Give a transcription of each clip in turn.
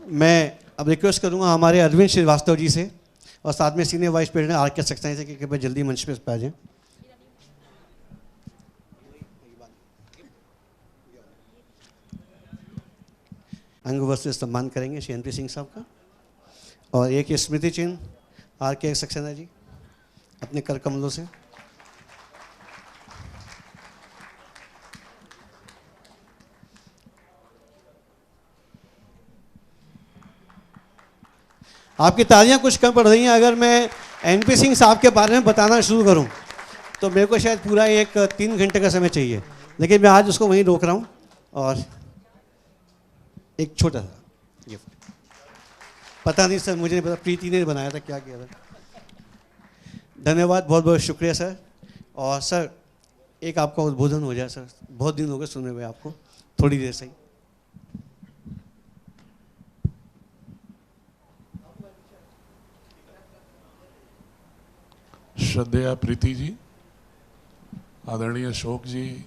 मैं अब रिक्वेस्ट करूंगा हमारे अरविंद श्रीवास्तव जी से और साथ में सीनियर वाइस प्रेसिडेंट आर के सक्सेना से कि कृपया जल्दी मंच पे आ जाएं। अंग वस्त्र से सम्मान करेंगे श्री एनपी सिंह साहब का। और एक स्मृति चिन्ह आर के सक्सेना जी अपने कर कमलों से। आपकी तालियां कुछ कम पड़ रही हैं। अगर मैं एनपी सिंह साहब के बारे में बताना शुरू करूं तो मेरे को शायद पूरा एक 3 घंटे का समय चाहिए, लेकिन मैं आज उसको वहीं रोक रहा हूं। और एक छोटा सा गिफ्ट, पता नहीं सर, मुझे नहीं पता, प्रीति ने बनाया था, क्या किया था। धन्यवाद, बहुत बहुत शुक्रिया सर। और सर एक आपका उद्बोधन हो जाए सर, बहुत दिन हो गए सुने हुए आपको, थोड़ी देर से ही। श्रद्धेय प्रीति जी, आदरणीय अशोक जी,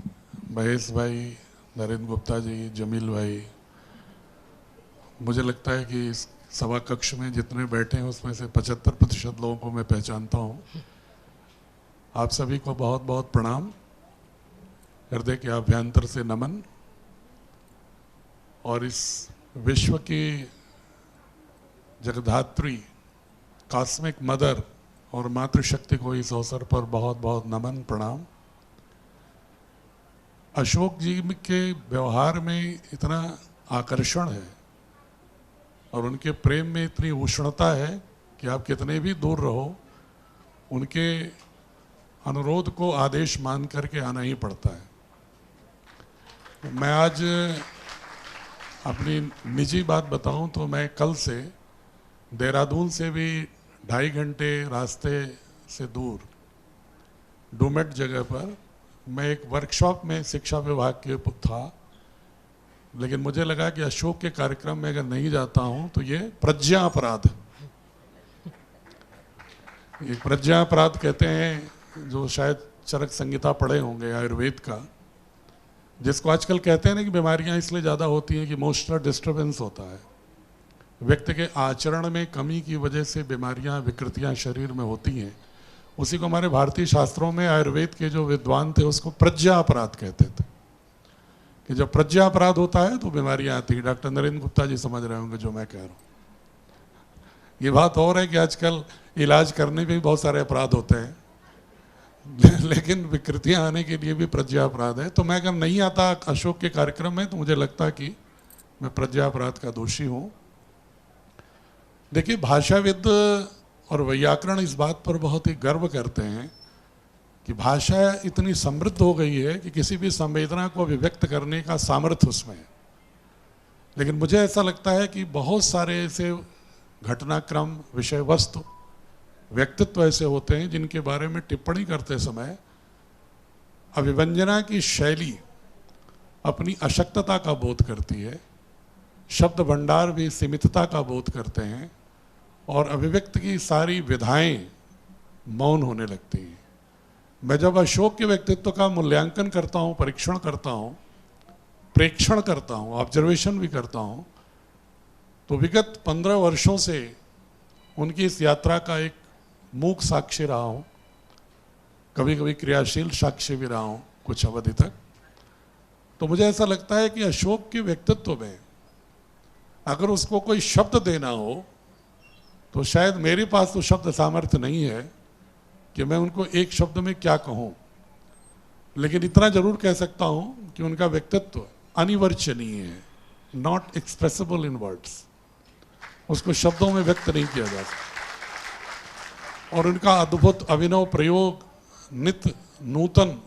महेश भाई, नरेंद्र गुप्ता जी, जमील भाई, मुझे लगता है कि इस सभा कक्ष में जितने बैठे हैं उसमें से 75% लोगों को मैं पहचानता हूँ। आप सभी को बहुत बहुत प्रणाम, हृदय के आभ्यंतर से नमन। और इस विश्व की जगधात्री कॉस्मिक मदर और मातृशक्ति को इस अवसर पर बहुत बहुत नमन प्रणाम। अशोक जी के व्यवहार में इतना आकर्षण है और उनके प्रेम में इतनी उष्णता है कि आप कितने भी दूर रहो उनके अनुरोध को आदेश मान करके आना ही पड़ता है। मैं आज अपनी निजी बात बताऊं तो मैं कल से देहरादून से भी 2.5 घंटे रास्ते से दूर डोमेट जगह पर मैं एक वर्कशॉप में शिक्षा विभाग के था, लेकिन मुझे लगा कि अशोक के कार्यक्रम में अगर नहीं जाता हूं तो ये प्रज्ञा अपराध, ये प्रज्ञा अपराध कहते हैं, जो शायद चरक संहिता पढ़े होंगे आयुर्वेद का, जिसको आजकल कहते हैं ना कि बीमारियां इसलिए ज़्यादा होती हैं कि इमोशनल डिस्टर्बेंस होता है, व्यक्ति के आचरण में कमी की वजह से बीमारियां विकृतियां शरीर में होती हैं। उसी को हमारे भारतीय शास्त्रों में आयुर्वेद के जो विद्वान थे उसको प्रज्ञा अपराध कहते थे, कि जब प्रज्ञा अपराध होता है तो बीमारियां आती हैं। डॉक्टर नरेंद्र गुप्ता जी समझ रहे होंगे जो मैं कह रहा हूँ। ये बात और है कि आजकल इलाज करने में भी बहुत सारे अपराध होते हैं, लेकिन विकृतियां आने के लिए भी प्रज्ञा अपराध है। तो मैं अगर नहीं आता अशोक के कार्यक्रम में तो मुझे लगता कि मैं प्रज्ञा अपराध का दोषी हूँ। देखिए, भाषाविद और वैयाकरण इस बात पर बहुत ही गर्व करते हैं कि भाषा इतनी समृद्ध हो गई है कि किसी भी संवेदना को अभिव्यक्त करने का सामर्थ्य उसमें है। लेकिन मुझे ऐसा लगता है कि बहुत सारे ऐसे घटनाक्रम, विषय वस्तु, व्यक्तित्व ऐसे होते हैं जिनके बारे में टिप्पणी करते समय अभिव्यंजना की शैली अपनी अशक्तता का बोध करती है, शब्द भंडार भी सीमितता का बोध करते हैं और अभिव्यक्ति की सारी विधाएं मौन होने लगती हैं। मैं जब अशोक के व्यक्तित्व का मूल्यांकन करता हूं, परीक्षण करता हूं, प्रेक्षण करता हूं, ऑब्जर्वेशन भी करता हूं, तो विगत 15 वर्षों से उनकी इस यात्रा का एक मूक साक्षी रहा हूं, कभी कभी क्रियाशील साक्षी भी रहा हूं कुछ अवधि तक। तो मुझे ऐसा लगता है कि अशोक के व्यक्तित्व में अगर उसको कोई शब्द देना हो तो शायद मेरे पास तो शब्द सामर्थ्य नहीं है कि मैं उनको एक शब्द में क्या कहूं, लेकिन इतना जरूर कह सकता हूं कि उनका व्यक्तित्व अनिवर्चनीय है, नॉट एक्सप्रेसिबल इन वर्ड्स, उसको शब्दों में व्यक्त नहीं किया जा सकता। और उनका अद्भुत अभिनव प्रयोग, नित्य नूतन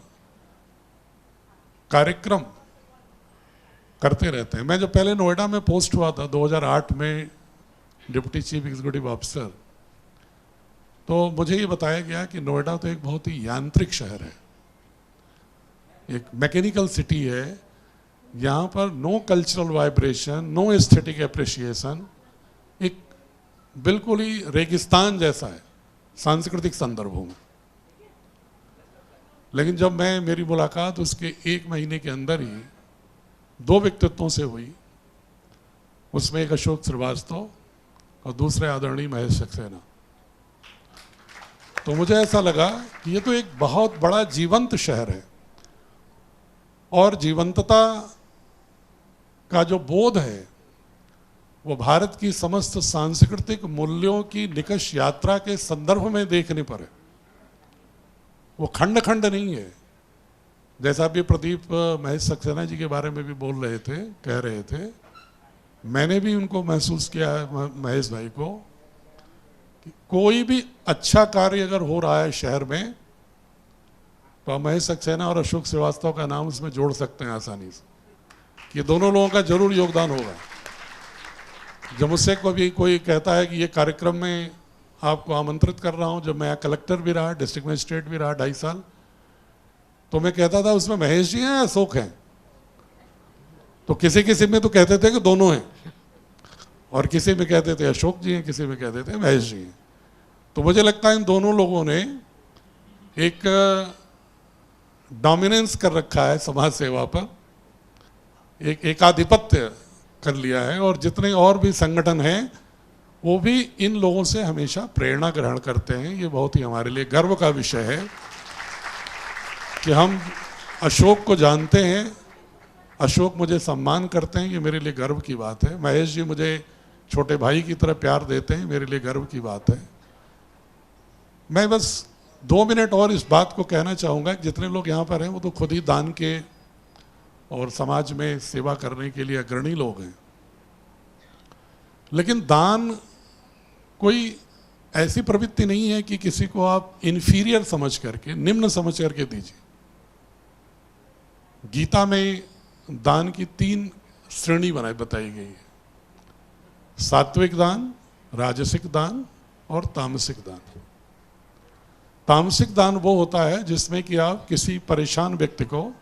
कार्यक्रम करते रहते हैं। मैं जब पहले नोएडा में पोस्ट हुआ था 2008 में डिप्टी चीफ एग्जीक्यूटिव ऑफिसर, तो मुझे ये बताया गया कि नोएडा तो एक बहुत ही यांत्रिक शहर है, एक मैकेनिकल सिटी है, यहाँ पर no cultural vibration, no aesthetic appreciation, एक बिल्कुल ही रेगिस्तान जैसा है सांस्कृतिक संदर्भों में। लेकिन जब मेरी मुलाकात उसके 1 महीने के अंदर ही 2 व्यक्तित्वों से हुई, उसमें एक अशोक श्रीवास्तव और दूसरे आदरणीय महेश सक्सेना। तो मुझे ऐसा लगा कि ये तो एक बहुत बड़ा जीवंत शहर है, और जीवंतता का जो बोध है वो भारत की समस्त सांस्कृतिक मूल्यों की निकष यात्रा के संदर्भ में देखने पर है। वो खंड खंड नहीं है। जैसा भी प्रदीप महेश सक्सेना जी के बारे में भी बोल रहे थे, कह रहे थे, मैंने भी उनको महसूस किया है, महेश भाई को, कि कोई भी अच्छा कार्य अगर हो रहा है शहर में तो आप महेश सक्सेना और अशोक श्रीवास्तव का नाम उसमें जोड़ सकते हैं आसानी से, कि दोनों लोगों का जरूर योगदान होगा। जब मुझसे कभी कोई कहता है कि ये कार्यक्रम में आपको आमंत्रित कर रहा हूं, जब मैं कलेक्टर भी रहा, डिस्ट्रिक्ट मजिस्ट्रेट भी रहा 2.5 साल, तो मैं कहता था उसमें महेश जी हैं या अशोक हैं? तो किसी किसी में तो कहते थे कि दोनों हैं, और किसी में कहते थे अशोक जी हैं, किसी में कहते थे महेश जी हैं। तो मुझे लगता है इन दोनों लोगों ने एक डोमिनेंस कर रखा है समाज सेवा पर, एक एकाधिपत्य कर लिया है, और जितने और भी संगठन हैं वो भी इन लोगों से हमेशा प्रेरणा ग्रहण करते हैं। ये बहुत ही हमारे लिए गर्व का विषय है कि हम अशोक को जानते हैं, अशोक मुझे सम्मान करते हैं, ये मेरे लिए गर्व की बात है। महेश जी मुझे छोटे भाई की तरह प्यार देते हैं, मेरे लिए गर्व की बात है। मैं बस 2 मिनट और इस बात को कहना चाहूँगा कि जितने लोग यहाँ पर हैं वो तो खुद ही दान के और समाज में सेवा करने के लिए अग्रणी लोग हैं, लेकिन दान कोई ऐसी प्रवृत्ति नहीं है कि किसी को आप इन्फीरियर समझ करके, निम्न समझ करके दीजिए। गीता में दान की 3 श्रेणी बताई गई है: सात्विक दान, राजसिक दान और तामसिक दान। तामसिक दान वो होता है जिसमें कि आप किसी परेशान व्यक्ति को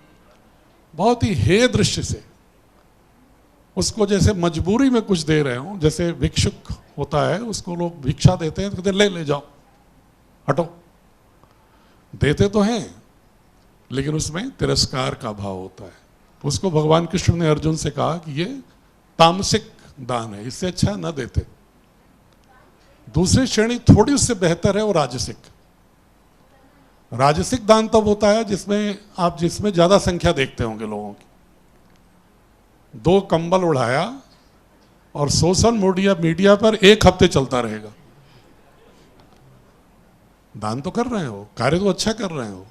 बहुत ही हेय दृष्टि से उसको जैसे मजबूरी में कुछ दे रहे हो, जैसे भिक्षुक होता है, उसको लोग भिक्षा देते हैं तो कहते हैं ले जाओ, हटो। देते तो हैं लेकिन उसमें तिरस्कार का भाव होता है। उसको भगवान कृष्ण ने अर्जुन से कहा कि ये तामसिक दान है, इससे अच्छा न देते। दूसरी श्रेणी थोड़ी उससे बेहतर है, वो राजसिक। राजसिक दान तब होता है जिसमें ज्यादा संख्या देखते होंगे लोगों की। 2 कंबल उड़ाया और सोशल मीडिया पर 1 हफ्ते चलता रहेगा। दान तो कर रहे हो, कार्य तो अच्छा कर रहे हो,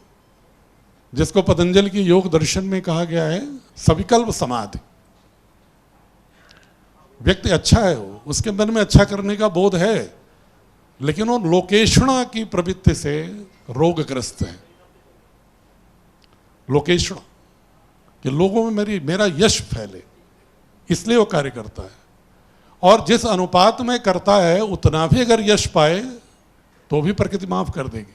जिसको पतंजलि की योग दर्शन में कहा गया है सविकल्प समाधि। व्यक्ति अच्छा है, वो उसके मन में अच्छा करने का बोध है, लेकिन वो लोकेषणा की प्रवृत्ति से रोगग्रस्त है। लोकेषणा कि लोगों में मेरा यश फैले, इसलिए वो कार्य करता है। और जिस अनुपात में करता है उतना भी अगर यश पाए तो भी प्रकृति माफ कर देगी,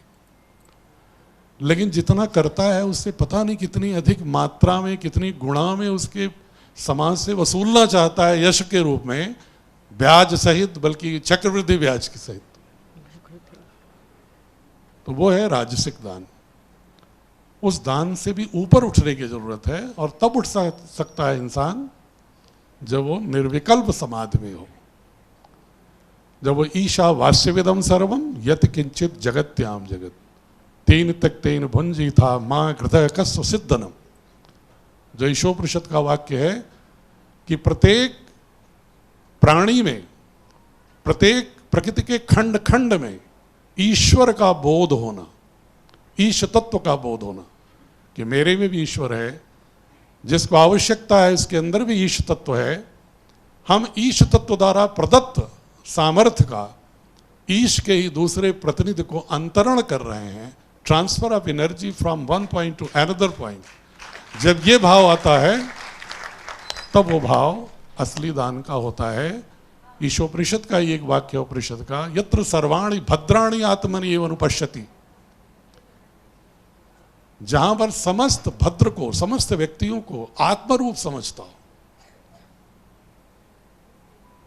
लेकिन जितना करता है उससे पता नहीं कितनी अधिक मात्रा में, कितनी गुणा में उसके समाज से वसूलना चाहता है यश के रूप में, ब्याज सहित, बल्कि चक्रवृद्धि ब्याज के सहित। तो वो है राजसिक दान। उस दान से भी ऊपर उठने की जरूरत है, और तब उठ सकता है इंसान जब वो निर्विकल्प समाधि में हो, जब वो ईशा वास्यविदम सर्वम यत किंचित जगत्याम जगत तेन तक तेन भुंजी था मां हृदय कस्व सिद्धनम। जो ईशोपनिषद का वाक्य है कि प्रत्येक प्राणी में, प्रत्येक प्रकृति के खंड खंड में ईश्वर का बोध होना, ईश तत्व का बोध होना, कि मेरे में भी ईश्वर है, जिसको आवश्यकता है इसके अंदर भी ईश तत्व है। हम ईश तत्व द्वारा प्रदत्त सामर्थ्य का ईश के ही दूसरे प्रतिनिधि को अंतरण कर रहे हैं, transfer of energy from one point two another point. जब ये भाव आता है तब वो भाव असली दान का होता है। ईशोपनिषद का ही एक वाक्य उपनिषद का, यत्र सर्वाणि भद्राणि आत्मनि एव अनुपश्यति, जहां पर समस्त भद्र को, समस्त व्यक्तियों को आत्मरूप समझता हो।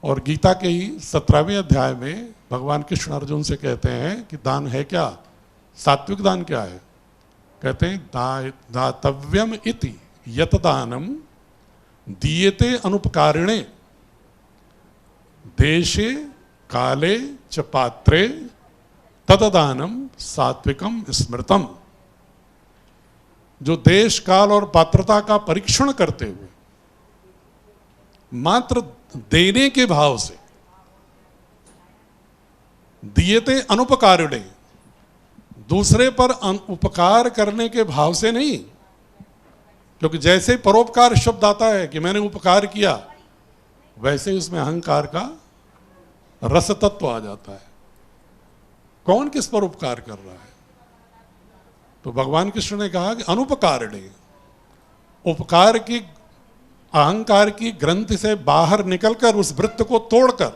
और गीता के ही 17वें अध्याय में भगवान कृष्ण अर्जुन से कहते हैं कि दान है क्या, सात्विक दान क्या है। कहते हैं दातव्यम इति यत दानम दीयते अनुपकारिणे देशे काले च पात्रे तददानम सात्विकम स्मृतम। जो देश काल और पात्रता का परीक्षण करते हुए मात्र देने के भाव से, दियते अनुपकारिणे, दूसरे पर उपकार करने के भाव से नहीं, क्योंकि जैसे परोपकार शब्द आता है कि मैंने उपकार किया, वैसे उसमें अहंकार का रस तत्व आ जाता है। कौन किस पर उपकार कर रहा है? तो भगवान कृष्ण ने कहा कि अनुपकारिणे, उपकार की, अहंकार की ग्रंथि से बाहर निकलकर, उस वृत्त को तोड़कर,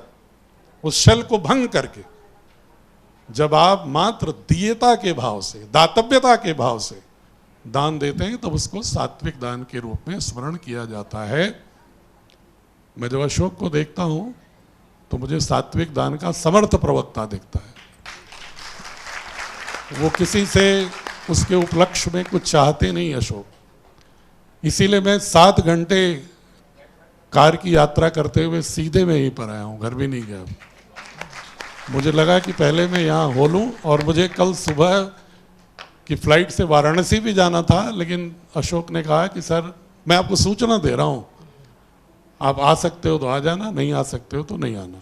उस शल को भंग करके, जब आप मात्र दीयता के भाव से, दातव्यता के भाव से दान देते हैं, तब उसको सात्विक दान के रूप में स्मरण किया जाता है। मैं जब अशोक को देखता हूं तो मुझे सात्विक दान का समर्थ प्रवक्ता दिखता है। वो किसी से उसके उपलक्ष्य में कुछ चाहते नहीं अशोक। इसीलिए मैं 7 घंटे कार की यात्रा करते हुए सीधे मैं यहीं पर आया हूं, घर भी नहीं गया। मुझे लगा कि पहले मैं यहाँ हो लूँ, और मुझे कल सुबह की फ्लाइट से वाराणसी भी जाना था, लेकिन अशोक ने कहा कि सर मैं आपको सूचना दे रहा हूँ, आप आ सकते हो तो आ जाना, नहीं आ सकते हो तो नहीं आना।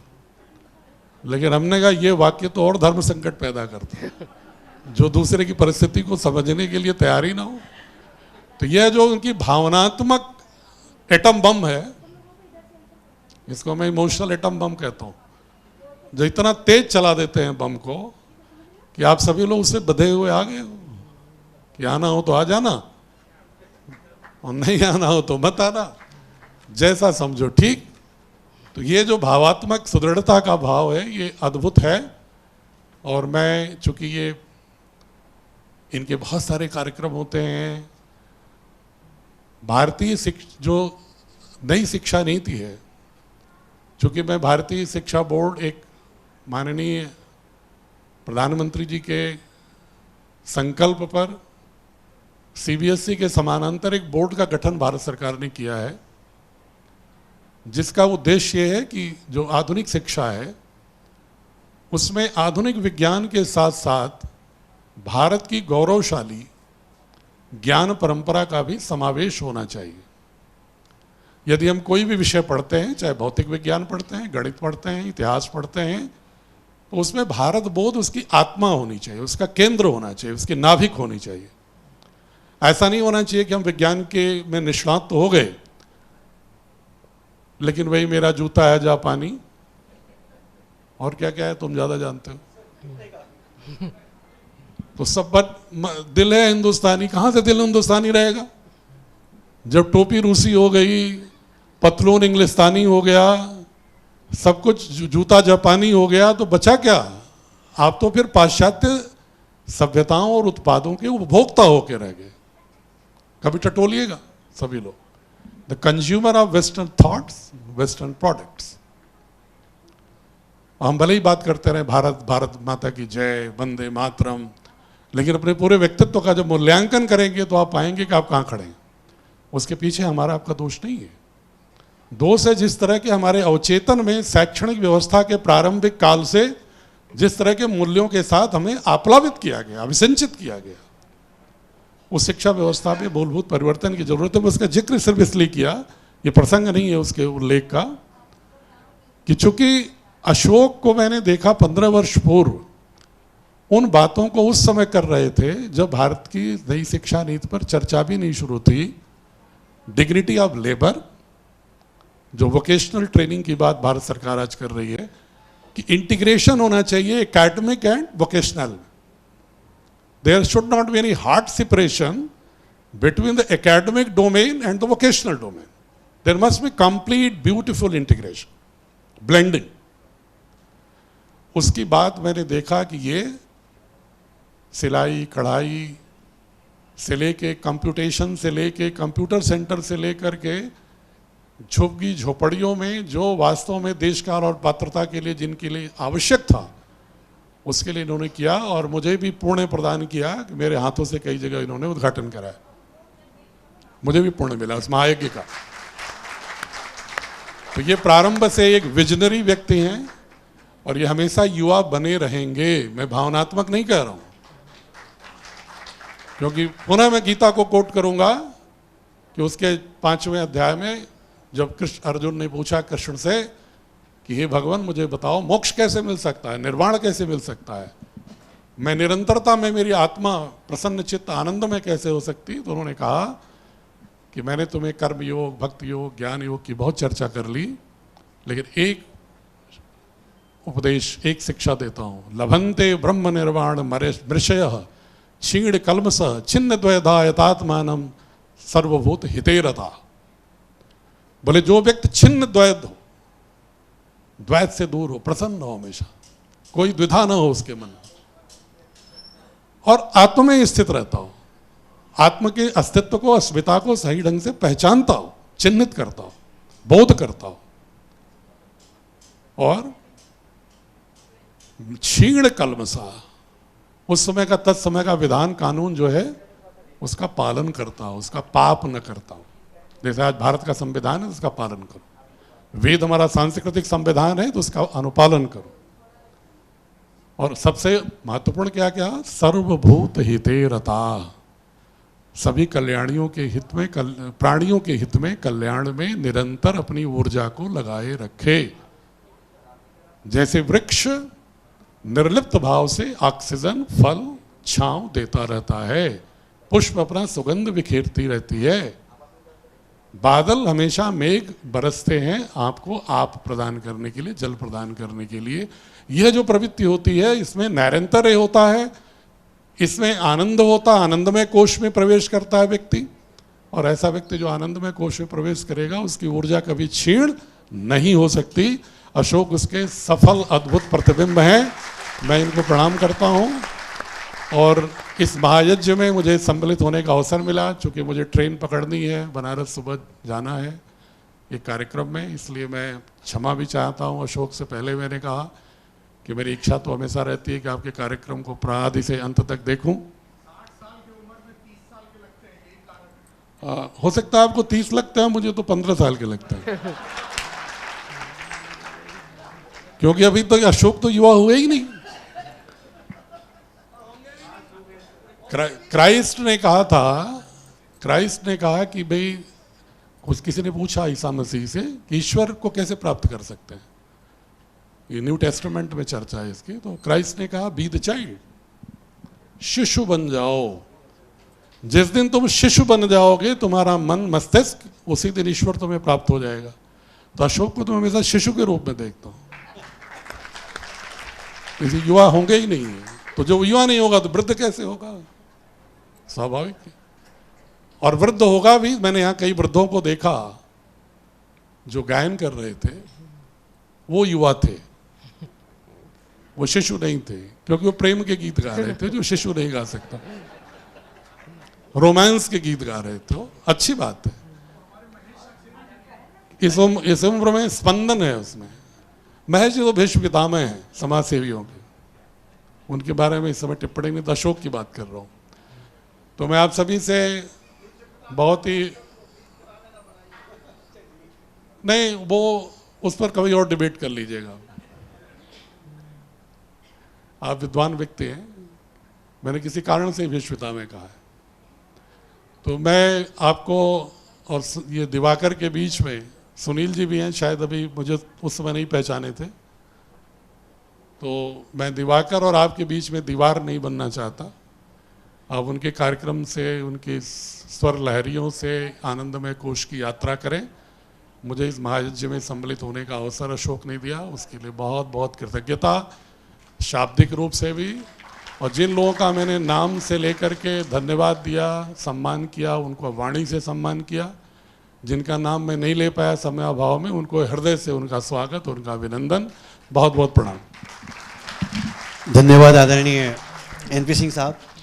लेकिन हमने कहा ये वाक्य तो और धर्म संकट पैदा करता है, जो दूसरे की परिस्थिति को समझने के लिए तैयार ही ना हो। तो यह जो उनकी भावनात्मक एटम बम है, इसको मैं इमोशनल एटम बम कहता हूँ, जो इतना तेज चला देते हैं बम को कि आप सभी लोग उससे बंधे हुए आ गए हो कि आना हो तो आ जाना और नहीं आना हो तो मत आना, जैसा समझो ठीक। तो ये जो भावात्मक सुदृढ़ता का भाव है, ये अद्भुत है। और मैं, चूंकि ये इनके बहुत सारे कार्यक्रम होते हैं, भारतीय जो नई शिक्षा नीति है, चूंकि मैं भारतीय शिक्षा बोर्ड, एक माननीय प्रधानमंत्री जी के संकल्प पर सीबीएसई के समानांतर एक बोर्ड का गठन भारत सरकार ने किया है, जिसका उद्देश्य ये है कि जो आधुनिक शिक्षा है उसमें आधुनिक विज्ञान के साथ साथ भारत की गौरवशाली ज्ञान परंपरा का भी समावेश होना चाहिए। यदि हम कोई भी विषय पढ़ते हैं, चाहे भौतिक विज्ञान पढ़ते हैं, गणित पढ़ते हैं, इतिहास पढ़ते हैं, तो उसमें भारत बोध उसकी आत्मा होनी चाहिए, उसका केंद्र होना चाहिए, उसकी नाभिक होनी चाहिए। ऐसा नहीं होना चाहिए कि हम विज्ञान के में निष्णात तो हो गए, लेकिन वही मेरा जूता है जापानी, और क्या क्या है तुम ज्यादा जानते हो। तो सब दिल है हिंदुस्तानी, कहां से दिल हिंदुस्तानी रहेगा? जब टोपी रूसी हो गई, पतलून इंग्लिस्तानी हो गया, सब कुछ जूता जापानी हो गया, तो बचा क्या? आप तो फिर पाश्चात्य सभ्यताओं और उत्पादों के उपभोक्ता होकर रह गए। कभी टटोलिएगा सभी लोग, the consumer of western thoughts, western products. हम भले ही बात करते रहे भारत भारत माता की जय, वंदे मातरम, लेकिन अपने पूरे व्यक्तित्व का जब मूल्यांकन करेंगे तो आप पाएंगे कि आप कहाँ खड़े हैं। उसके पीछे हमारा आपका दोष नहीं है। दोष है जिस तरह के हमारे अवचेतन में शैक्षणिक व्यवस्था के प्रारंभिक काल से जिस तरह के मूल्यों के साथ हमें आप्लावित किया गया, अभिसिंचित किया गया, उस शिक्षा व्यवस्था में मूलभूत परिवर्तन की जरूरत है। उसका जिक्र सिर्फ इसलिए किया, ये प्रसंग नहीं है उसके उल्लेख का, कि चूंकि अशोक को मैंने देखा 15 वर्ष पूर्व, उन बातों को उस समय कर रहे थे जब भारत की नई शिक्षा नीति पर चर्चा भी नहीं शुरू थी। डिग्निटी ऑफ लेबर, जो वोकेशनल ट्रेनिंग की बात भारत सरकार आज कर रही है, कि इंटीग्रेशन होना चाहिए academic and vocational. There should not be any hard separation between the academic domain and the vocational domain. There must be complete beautiful integration, blending. उसकी बात मैंने देखा कि ये सिलाई कढ़ाई से लेके कंप्यूटेशन से लेके कंप्यूटर सेंटर से लेकर के झुग्गी झोपड़ियों में जो वास्तव में देश काल और पात्रता के लिए जिनके लिए आवश्यक था, उसके लिए इन्होंने किया। और मुझे भी पुण्य प्रदान किया कि मेरे हाथों से कई जगह इन्होंने उद्घाटन कराया, मुझे भी पुण्य मिला उस महायज्ञ का। तो ये प्रारंभ से एक विजनरी व्यक्ति हैं और ये हमेशा युवा बने रहेंगे। मैं भावनात्मक नहीं कह रहा हूं, क्योंकि पुनः मैं गीता को कोट करूंगा कि उसके 5वें अध्याय में जब अर्जुन ने पूछा कृष्ण से कि हे भगवान मुझे बताओ मोक्ष कैसे मिल सकता है, निर्वाण कैसे मिल सकता है, मैं निरंतरता में मेरी आत्मा प्रसन्न चित्त आनंद में कैसे हो सकती। तो उन्होंने कहा कि मैंने तुम्हें कर्म योग, भक्ति योग, ज्ञान योग की बहुत चर्चा कर ली, लेकिन एक उपदेश, एक शिक्षा देता हूं। लभन्ते ब्रह्म निर्वाण मृषयः क्षीण कल्मषः छिन्न द्वैधा यतात्मानम सर्वभूत हितेरता। बोले जो व्यक्ति छिन्न द्वैत हो, द्वैत से दूर हो, प्रसन्न हो, हमेशा कोई द्विधा न हो उसके मन में, और आत्म में स्थित रहता हो, आत्म के अस्तित्व को, अस्मिता को सही ढंग से पहचानता हो, चिन्हित करता हो, बोध करता हो, और क्षीण कल्मषा, उस समय का तत्समय का विधान कानून जो है उसका पालन करता हो, उसका पाप न करता हो। जैसे आज भारत का संविधान है, उसका पालन करो। वेद हमारा सांस्कृतिक संविधान है, तो उसका अनुपालन करो। और सबसे महत्वपूर्ण क्या क्या, सर्वभूत हिते रता, सभी कल्याणियों के हित में, प्राणियों के हित में, कल्याण में निरंतर अपनी ऊर्जा को लगाए रखे। जैसे वृक्ष निर्लिप्त भाव से ऑक्सीजन, फल, छांव देता रहता है, पुष्प अपना सुगंध बिखेरती रहती है, बादल हमेशा मेघ बरसते हैं आपको आप प्रदान करने के लिए, जल प्रदान करने के लिए। यह जो प्रवृत्ति होती है इसमें नैरंतर्य होता है, इसमें आनंद होता, आनंदमय कोश में प्रवेश करता है व्यक्ति, और ऐसा व्यक्ति जो आनंदमय कोश में प्रवेश करेगा उसकी ऊर्जा कभी क्षीण नहीं हो सकती। अशोक उसके सफल अद्भुत प्रतिबिंब हैं। मैं इनको प्रणाम करता हूं, और इस महायज्ञ में मुझे सम्मिलित होने का अवसर मिला, चूँकि मुझे ट्रेन पकड़नी है, बनारस सुबह जाना है एक कार्यक्रम में, इसलिए मैं क्षमा भी चाहता हूँ। अशोक से पहले मैंने कहा कि मेरी इच्छा तो हमेशा रहती है कि आपके कार्यक्रम को प्रादि से अंत तक देखूं। 60 साल की उम्र में 30 साल के लगते हैं, यही कारण है। हो सकता है आपको 30 लगते हैं, मुझे तो 15 साल के लगते हैं क्योंकि अभी तो अशोक तो युवा हुए ही नहीं। क्राइस्ट ने कहा कि भाई, कुछ किसी ने पूछा ईसा मसीह से कि ईश्वर को कैसे प्राप्त कर सकते हैं, ये न्यू टेस्टामेंट में चर्चा है इसकी। तो क्राइस्ट ने कहा बी द चाइल्ड, शिशु बन जाओ। जिस दिन तुम शिशु बन जाओगे, तुम्हारा मन मस्तिष्क, उसी दिन ईश्वर तुम्हें प्राप्त हो जाएगा। तो अशोक को तो हमेशा शिशु के रूप में देखता हूं, इसे युवा होंगे ही नहीं है। तो जो युवा नहीं होगा तो वृद्ध कैसे होगा, स्वाभाविक है। और वृद्ध होगा भी, मैंने यहाँ कई वृद्धों को देखा जो गायन कर रहे थे, वो युवा थे, वो शिशु नहीं थे, क्योंकि वो प्रेम के गीत गा रहे थे जो शिशु नहीं गा सकता, रोमांस के गीत गा रहे थे। अच्छी बात है, इस उम्र में स्पंदन है उसमें। महेश जी तो भीष्म पितामह हैं समाज सेवियों के, उनके बारे में इस समय टिप्पणी में तो अशोक की बात कर रहा हूं। तो मैं आप सभी से बहुत ही नहीं, वो उस पर कभी और डिबेट कर लीजिएगा, आप विद्वान व्यक्ति हैं, मैंने किसी कारण से भीष्म पितामह कहा है। तो मैं आपको और ये दिवाकर के बीच में सुनील जी भी हैं, शायद अभी मुझे उस समय नहीं पहचाने थे, तो मैं दिवाकर और आपके बीच में दीवार नहीं बनना चाहता। आप उनके कार्यक्रम से, उनकी स्वर लहरियों से आनंदमय कोश की यात्रा करें। मुझे इस महायज्ञ में सम्मिलित होने का अवसर अशोक ने दिया, उसके लिए बहुत बहुत कृतज्ञता, शाब्दिक रूप से भी। और जिन लोगों का मैंने नाम से लेकर के धन्यवाद दिया, सम्मान किया, उनको वाणी से सम्मान किया, जिनका नाम मैं नहीं ले पाया समय अभाव में, उनको हृदय से उनका स्वागत, उनका अभिनंदन, बहुत बहुत प्रणाम। धन्यवाद आदरणीय एनपी सिंह साहब।